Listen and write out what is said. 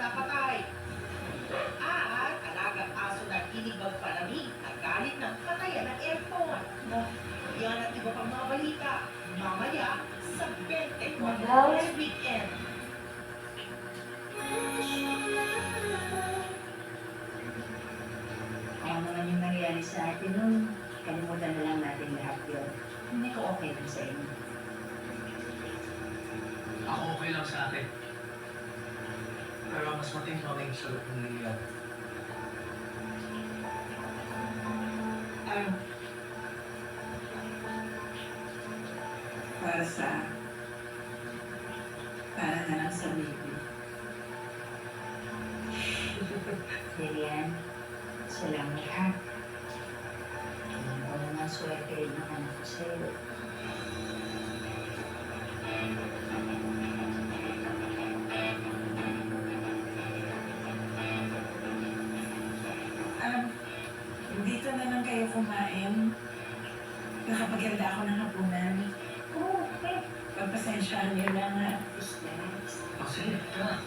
napatay. At alagang aso na inibang palamig at galit ng patayan ng airport. Yan at iba pang mga balita. Mamaya sa 24 this weekend. Ano naman yung nangyari sa atin nun, kalimutan na lang natin lahat yun. Hindi ko okay lang sa inyo. Ako okay lang sa atin. Pero mas matimbang yung sagot ng Lilian. Para na lang sa baby. Lilian, salamat ha. Alam ko naman swerte rin ng anak ko sa'yo. Dito na lang kayo kumain. Nakapaganda ako ng hapunan. Oo, okay. Pagpasensyahan niyo lang ha. Yes, yes. Sige, tara.